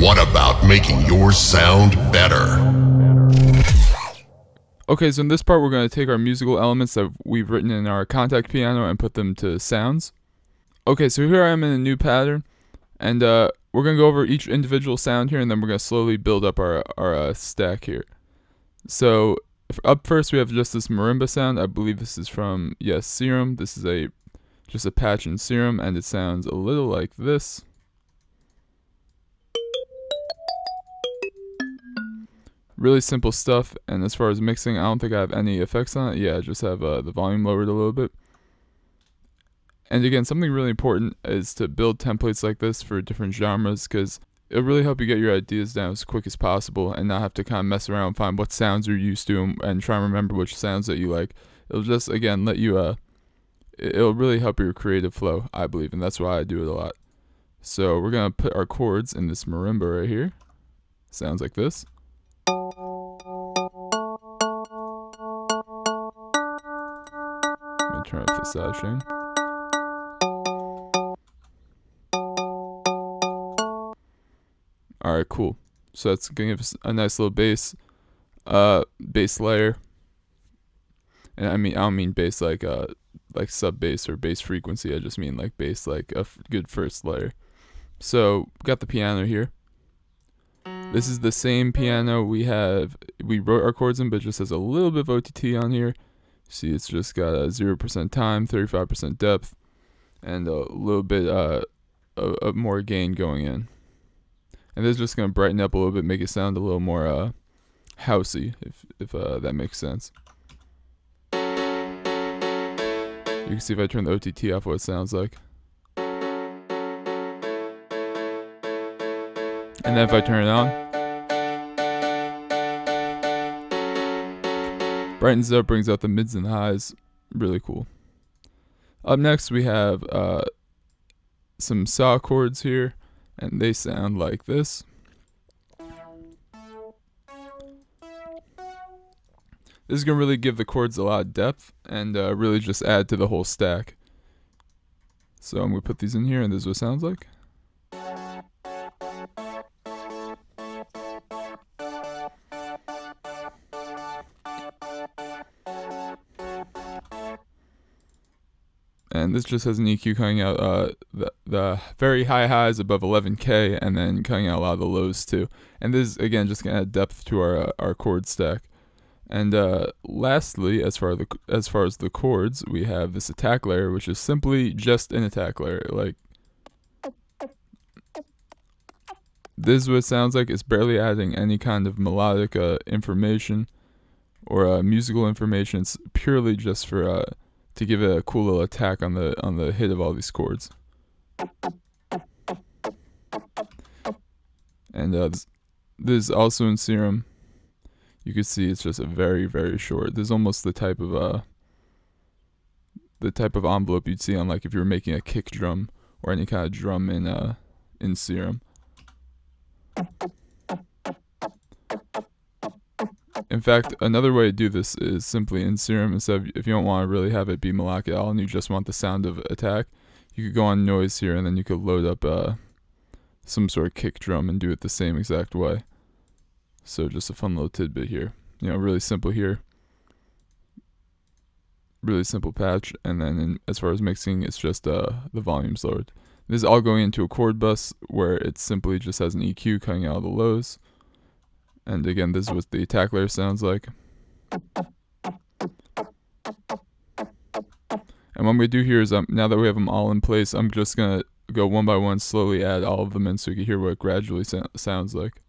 What about making yours sound better? Okay, so in this part we're going to take our musical elements that we've written in our Kontakt piano and put them to sounds. Okay, so here I am in a new pattern, and we're going to go over each individual sound here, and then we're going to slowly build up our stack here. So up first we have just this marimba sound. I believe this is from, yes, Serum. This is just a patch in Serum, and it sounds a little like this. Really simple stuff, and as far as mixing, I don't think I have any effects on it. Yeah, I just have the volume lowered a little bit. And again, something really important is to build templates like this for different genres, because it'll really help you get your ideas down as quick as possible and not have to kind of mess around and find what sounds you're used to and try and remember which sounds that you like. It'll just, again, let you, it'll really help your creative flow, I believe, and that's why I do it a lot. So we're going to put our chords in this marimba right here. Sounds like this. I'm going to turn off the side chain. Alright, cool. So that's going to give us a nice little bass layer. And I don't mean bass like sub bass or bass frequency. I just mean like bass, like a good first layer. So got the piano here. This is the same piano we wrote our chords in, but it just has a little bit of OTT on here. See, it's just got a 0% time, 35% depth, and a little bit of more gain going in. And this is just going to brighten up a little bit, make it sound a little more housey, if that makes sense. You can see if I turn the OTT off what it sounds like. And then if I turn it on, brightens up, brings out the mids and highs. Really cool. Up next we have some saw chords here, and they sound like this. This is going to really give the chords a lot of depth and really just add to the whole stack. So I'm going to put these in here, and this is what it sounds like. And this just has an EQ cutting out the very high highs above 11K, and then cutting out a lot of the lows too. And this is, again, just going to add depth to our chord stack. And lastly, as far as the chords, we have this attack layer, which is simply just an attack layer. Like, this is what it sounds like. It's barely adding any kind of melodic information or musical information. It's purely just for to give it a cool little attack on the hit of all these chords. And this is also in Serum. You can see it's just a very, very short. This is almost the type of envelope you'd see on, like, if you were making a kick drum or any kind of drum in Serum. In fact, another way to do this is simply in Serum, instead of, if you don't want to really have it be melodic at all and you just want the sound of attack, you could go on noise here, and then you could load up some sort of kick drum and do it the same exact way. So just a fun little tidbit here. Really simple here. Really simple patch, and then as far as mixing, it's just the volume's lowered. This is all going into a chord bus where it simply just has an EQ cutting out all the lows. And again, this is what the attack layer sounds like. And what we do here is, now that we have them all in place, I'm just going to go one by one, slowly add all of them in so you can hear what it gradually sounds like.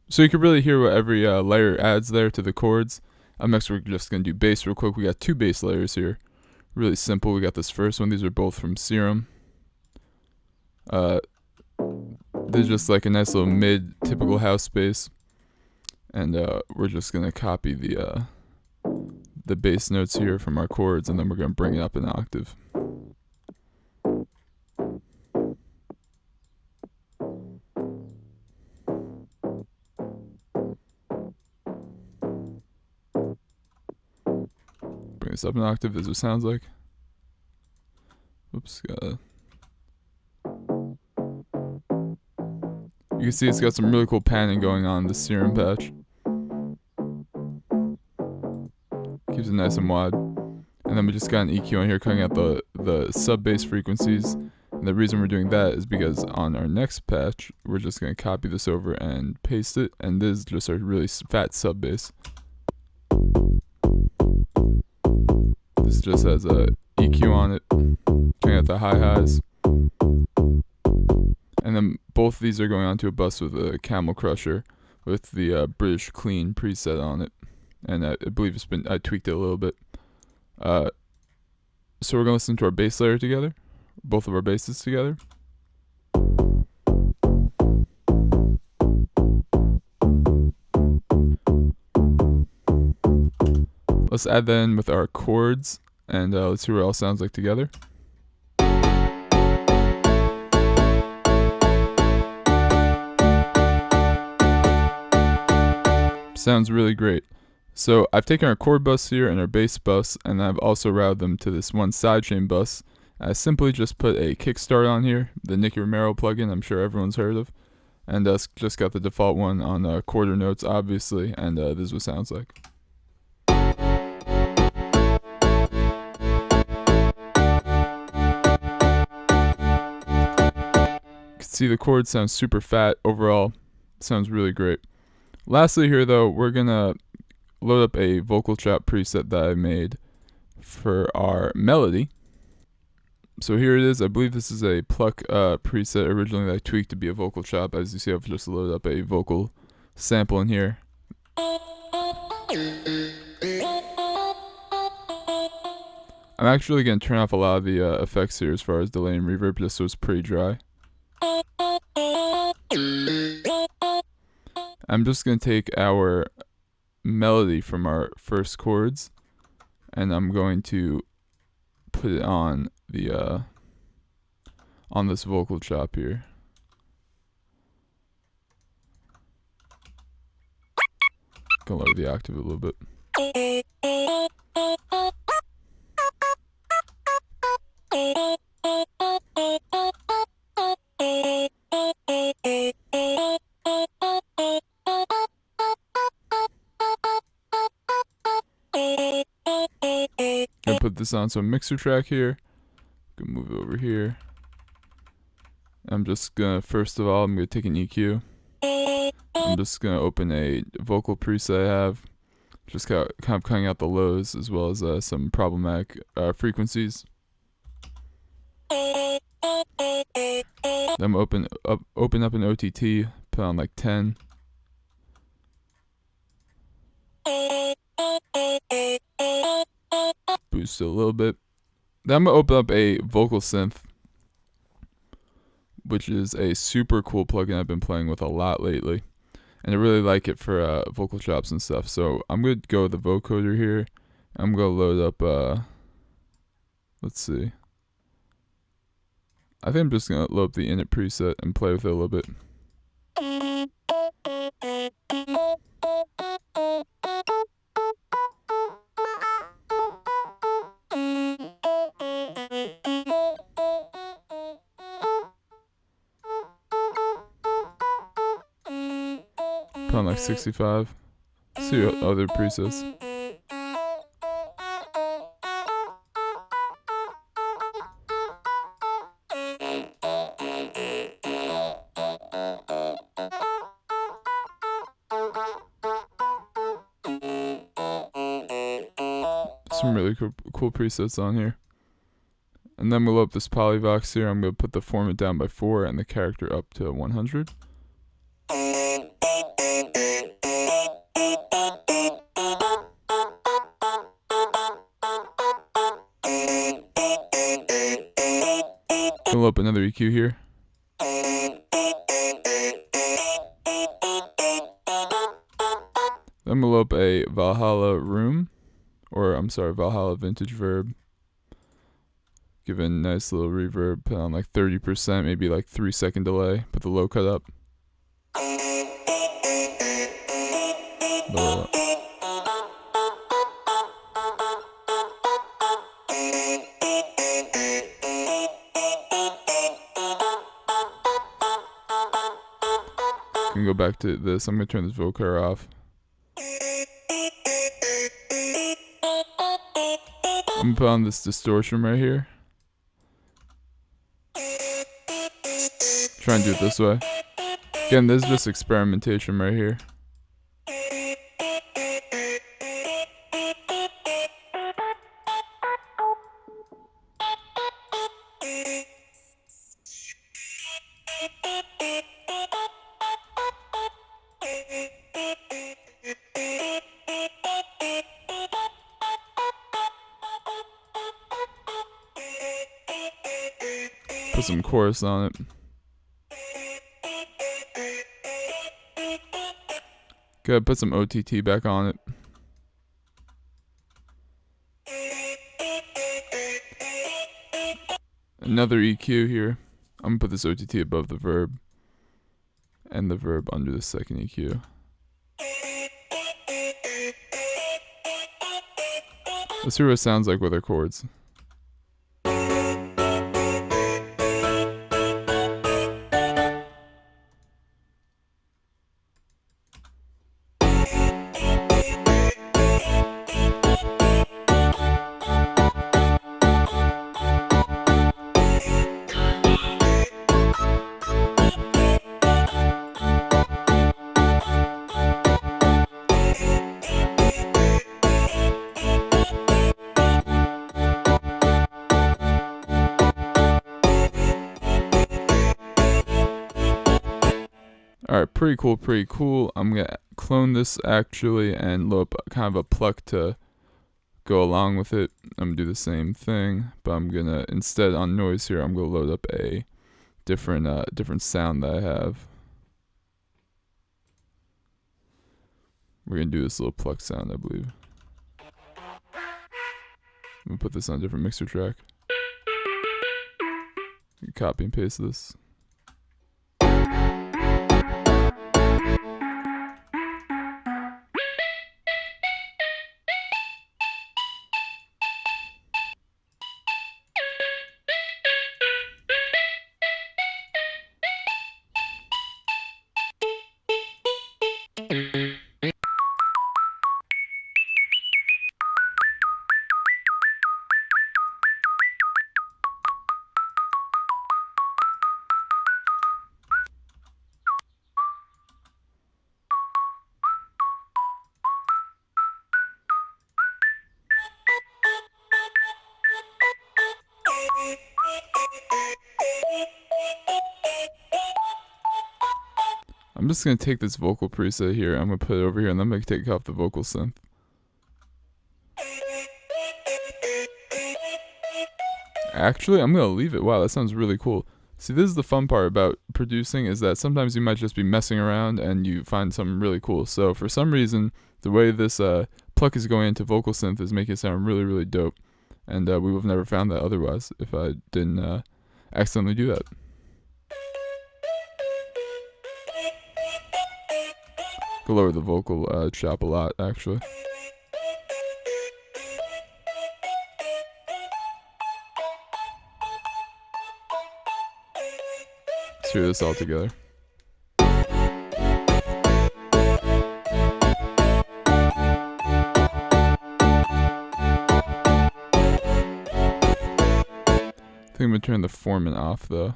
So you can really hear what every layer adds there to the chords. Next we're just going to do bass real quick. We got two bass layers here. Really simple. We got this first one. These are both from Serum. This is just like a nice little mid typical house bass. And we're just going to copy the bass notes here from our chords, and then we're going to bring it up an octave. bring this up an octave. This is what it sounds like. Oops, you can see it's got some really cool panning going on in the serum patch. Keeps it nice and wide. And then we just got an EQ on here cutting out the sub-bass frequencies. And the reason we're doing that is because on our next patch, we're just going to copy this over and paste it. And this is just a really fat sub-bass. This just has a EQ on it, cutting out the hi-his. And then both of these are going onto a bus with a Camel Crusher with the British Clean preset on it. And I believe I tweaked it a little bit. So we're going to listen to our bass layer together. Both of our basses together. Let's add that in with our chords. And let's see what it all sounds like together. Sounds really great. So I've taken our chord bus here and our bass bus, and I've also routed them to this one sidechain bus. I simply just put a kickstart on here, the Nicky Romero plugin I'm sure everyone's heard of, and just got the default one on quarter notes, obviously, and this is what it sounds like. You can see the chord sounds super fat overall. Sounds really great. Lastly here though, we're gonna load up a vocal chop preset that I made for our melody. So here it is. I believe this is a pluck preset originally that I tweaked to be a vocal chop. As you see, I've just loaded up a vocal sample in here. I'm actually going to turn off a lot of the effects here as far as delay and reverb, just so it's pretty dry. I'm just going to take our melody from our first chords, and I'm going to put it on the on this vocal chop here. Gonna lower the octave a little bit. Gonna put this on some mixer track here. Gonna move it over here. I'm just gonna, first of all, I'm gonna take an EQ. I'm just gonna open a vocal preset I have. Just kind of cutting out the lows as well as some problematic frequencies. Then I'm open up an OTT, put on like 10. Boost it a little bit. Then I'm gonna open up a vocal synth, which is a super cool plugin I've been playing with a lot lately, and I really like it for vocal chops and stuff. So I'm gonna go with the vocoder here. I'm gonna load up. Let's see. I think I'm just gonna load up the init preset and play with it a little bit. Put on like 65. See what other presets. Some really cool presets on here. And then we'll load up this polyvox here. I'm going to put the format down by 4 and the character up to 100. We'll up another EQ here. Then we'll up a Valhalla Room, or I'm sorry, Valhalla Vintage Verb. Give it a nice little reverb, put on like 30%, maybe like 3-second delay. Put the low cut up. Lower up. Gonna go back to this. I'm gonna turn this vocoder off. I'm gonna put on this distortion right here. Try and do it this way. Again, this is just experimentation right here. Put some chorus on it. Good, put some OTT back on it. Another EQ here. I'm gonna put this OTT above the verb and the verb under the second EQ. Let's hear what it sounds like with our chords. Alright, pretty cool. I'm gonna clone this actually and load up kind of a pluck to go along with it. I'm gonna do the same thing, but I'm gonna, instead on noise here, I'm gonna load up a different sound that I have. We're gonna do this little pluck sound, I believe. I'm gonna put this on a different mixer track. Copy and paste this. I'm just going to take this vocal preset here, I'm going to put it over here, and then I'm going to take off the vocal synth. Actually, I'm going to leave it. Wow, that sounds really cool. See, this is the fun part about producing, is that sometimes you might just be messing around and you find something really cool. So for some reason, the way this pluck is going into vocal synth is making it sound really, really dope. And we would have never found that otherwise if I didn't accidentally do that. Go lower the vocal chop a lot, actually. Let's hear this all together. I think I'm gonna turn the Foreman off though.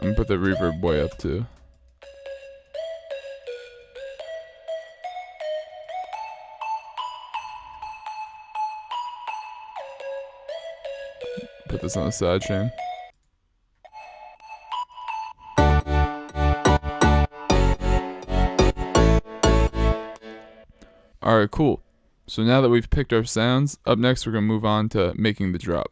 I'm gonna put the reverb way up too. Put this on the side chain. Alright, cool. So now that we've picked our sounds, up next we're going to move on to making the drop.